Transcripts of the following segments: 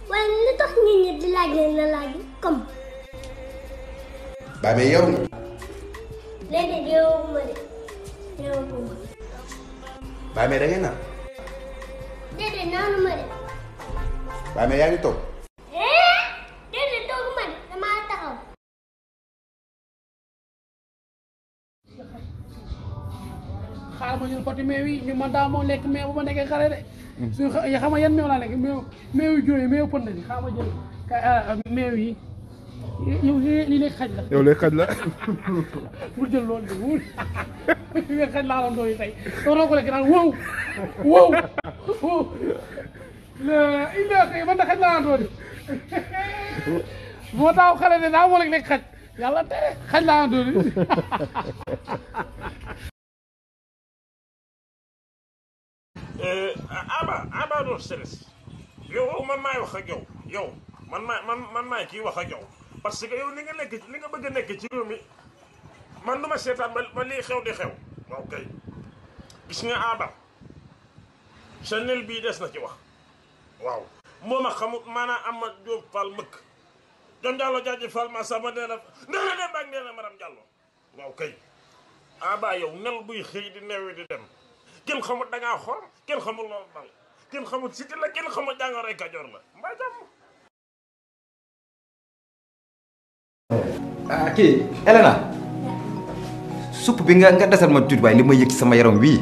waaye li tax nit ñi di laaj leen la laaj comme. Ba mais yow. léegi yeewuma de yeewuma. Ba mais da ngay naan. déedéet naanuma de. Ba mais yaa ngi toog. déedéet tooguma de damaa taxaw. xaaral ma ñun poti meew yi ñu man daa moo lekk meew bu ma nekkee xale de. suñu xam nga yan meew laa lekk meew yu jógee meew pënd bi xaaral ma jël meew yi yow lii lekk xaj la. yow lekk xaj la. bul jël loolu de wul lekk xaj laa doon doon tey doo ko lekk naan wow wow wow il est man de xaj laa doon moo tax xale de daa moo lekk xaj yàlla tere xaj laa doon. Aba doo stress yow man maay wax ak yow man maay kii wax ak yow parce que yow li nga bëgg a nekk ci réew mi man du ma seetaan ba lii xew di xew waaw kay gis nga Aba Chanel bii des na ci wax waaw moom a xamut maanaam am ma Jóob Fall mëkk Jom Diallo jaaji Fall ma sama nee na dem ak nee na madame Diallo waaw kay Aba yow nel buy xëy di neewi di dem kenn xamul da ngaa xool kenn xamul loolu dal kenn xamul siti la kenn xamul jàngoroy Kajoor la mbaa jàmm. kii Elena supp bi nga desal ma tuuti waaye li ma yëg ci sama yaram wii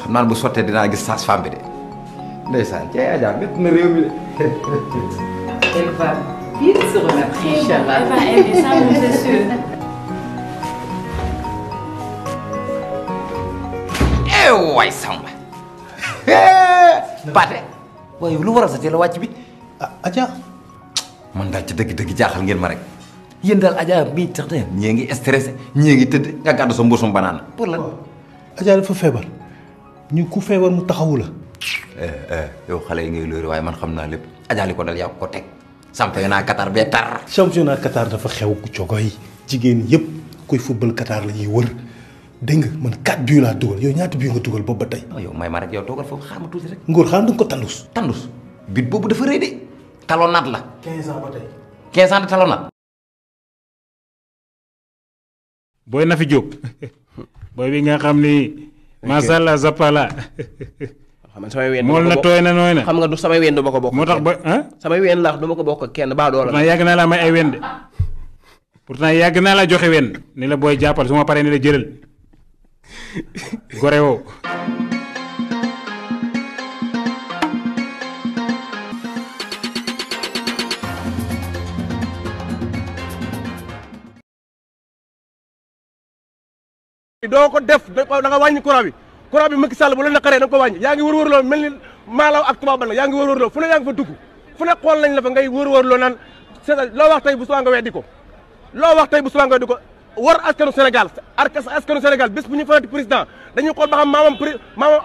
xam naa bu sottee dinaa gis sage-femme bi de ndeysaan cee Adja métti na réew mi de. Elle va bien se remettre, Inch'Allah. Elle va aider, ça, c'est sûr. waay Samba Pathé waaye lu waral sa teel a wàcc bi Adja man daal ci dëgg-dëgg jaaxal ngeen ma rek yéen daal Adja mii tax na ñii ngi stressé ñii ngi tëdd nga gàddu sa mbuusum banaana pour lan. Adja dafa feebar ñu ku feebar mu taxawu la. yow xale yi ngay lóore waaye man xam naa lépp Adja li ko dal yaa ko teg championnat Qatar bee tar. championnat Qatar dafa xew ku cogoy jigéen yëpp kuy football Qatar la ñuy wër. dégg nga man 4 buts laa dugal yow ñaata buts nga dugal boobu ba tey. yow may ma rek yow toogal foofu xaar ma tuuti rek. Ngor xaar nga ko tandus. tandus bit boobu dafa rëy de. talonnade la. 15 ans ba tey. 15 ans de talonnade. booy na fi jóg booy bi nga xam ni. macha allah Zappala. xam nga samay ween mool na tooy na nooy na. xam nga du samay ween du ma ko bokk. moo tax ba ah. samay ween laax du ma ko bokk ak kenn baa doola. pourtant yàgg naa la may ay wen de pourtant yàgg naa la joxe wen ni la booy jàppal su ma paree ni la jëlal. gore woo doo ko def da nga wàññi courant bi Macky Sall bu la naqaree da nga ko wàññi yaa ngi wër-wërloo mel ni maalaw ak tubaab la yaa ngi wër-wërloo fu ne yaa ngi fa dugg fu ne xool nañ la fa ngay wër-wërloo naan loo wax tey bu subaa nga weddi ko war askanu Sénégal bés bu ñu fanati président dañuy xool ba xam maamam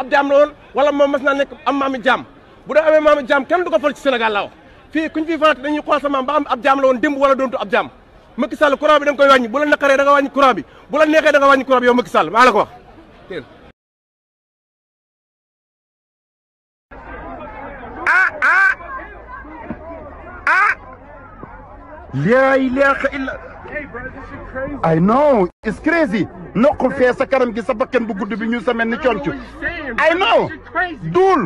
ab jaam la woon wala moom mas naa nekk am maami jaam bu dee amee maami jaam kenn du ko fal ci Sénégal la wax fii kuñ fii fanati dañuy xool sa maam ba xam ab jaam la woon démb wala doontu ab jaam Macky Sall courant bi da nga koy wàññi bu la naqaree da nga wàññi courant bi bu la neexee da nga wàññi courant bi yow Macky Sall maa la ko wax laa ilaaha illa I know it's crazy noqul fee sa kanam gi sa bakkan bu gudd bi ñu sa mel ni concu I know duul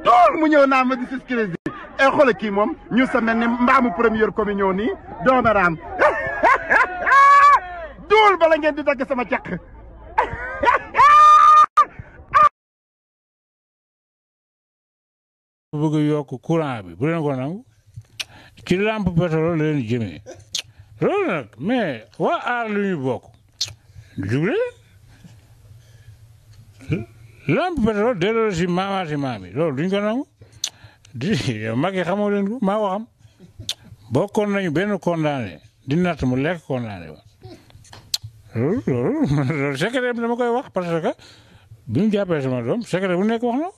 duul mu ñëw naa ma this is crazy e xoolal kii moom ñu sa mel ni mbaamu première communion nii doomaraam duul bala ngeen di dagg sama caq bëgg yokk courant bi bu leen ko nangu ci lampe pétrole leen jëmee loolu nag mais waa aar lu ñu bokk juble lampe pétrole delloo si maamaati maam yi loolu duñ ko nangu di yow mag yi xamoo leen ko maa ko xam bokkoon nañu benn condamné di natt mu lekk condamné wa loolu secret bi dama koy wax parce que bi ñu jàppee sama doom secret bu nekk wax na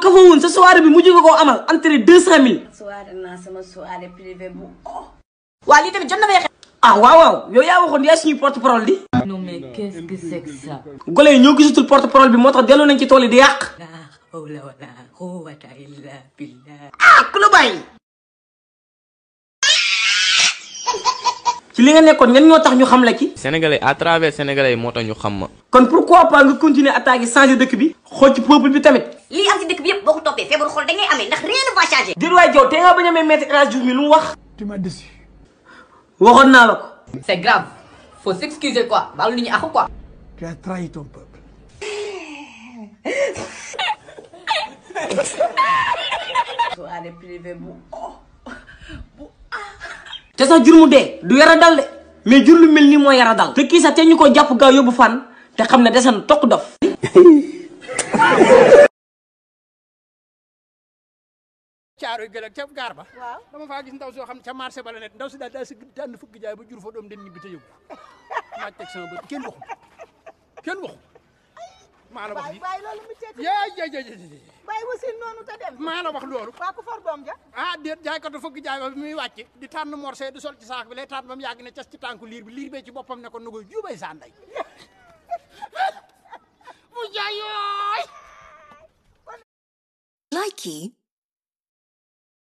kafa woon sa soirée bi mujj nga koo amal entrée 200 000. soirée naa sama soirée privée bu waa lii tamit jot na fay xew. ah waaw waaw yow yaa waxoon yaay suñu porte parole di. Non mais qu'est-ce que c'est que ça? gole yi ñoo gisatul porte parole bi moo tax delloo nañ ci tool yi di yàq. ah ku la bàyyi. ci li nga nekkoon ñan ñoo tax ñu xam la ci. sénégalais à travers sénégalais yi moo tax ñu xam ma. kon pourquoi pas nga continuer attaquer changer dëkk bi. xool ci peuple bi tamit. lii am ci dëkk bi yëpp boo ko toppee feebaru xol da ngay amee ndax rien ne va changer. jërë waay Diop te nga bañ a may maître El Hadji Diouf mi lu mu wax. tu m'as déçu. waxoon naa la ko. C'est grave. Faut s'excuser quoi. Baal nit ñi ak quoi. Tu as trahi ton peuple. soirée privée bu te sax jur mu dee du yara dal de mais jur lu mel nii moo yara dal. te kii sax te ñu ko jàpp gaaw yóbbu fan te xam ne dese na tokk dof. caaroy gël ak ca gaar ba. waaw dama faa gis ndaw soo xam ne ca marché ba la nekk ndaw si daal si daan fukki jaay ba jur fa doom den ñibbi te yóbbu maa teg sama bët kenn waxu maa la wax bi bàyyi loolu mu teg yaa bàyyi wasil noonu te dem maa la wax loolu waa ku for doom ja ah déet jaaykatu fukki jaay ba bi muy wàcc di tànn morcé di sol ci saak bi lay tànn ba mu yàgg ne cas ci tànku liir bi liir bee ci boppam ne ko nu koy jubay saa nday mu jaay yooy Likey.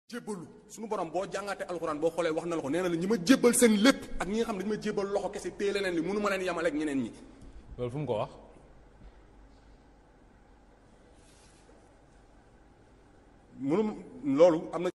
jébbalu suñu borom boo jàngaatee alxuraan boo xoolee wax na la ko nee na la ñi ma jébbal seen lépp ak ñi nga xam ne dañu ma jébbal loxo kese téye leneen li mënu ma leen yemale ak ñeneen ñi. loolu fu mu ko wax. mënu loolu am na.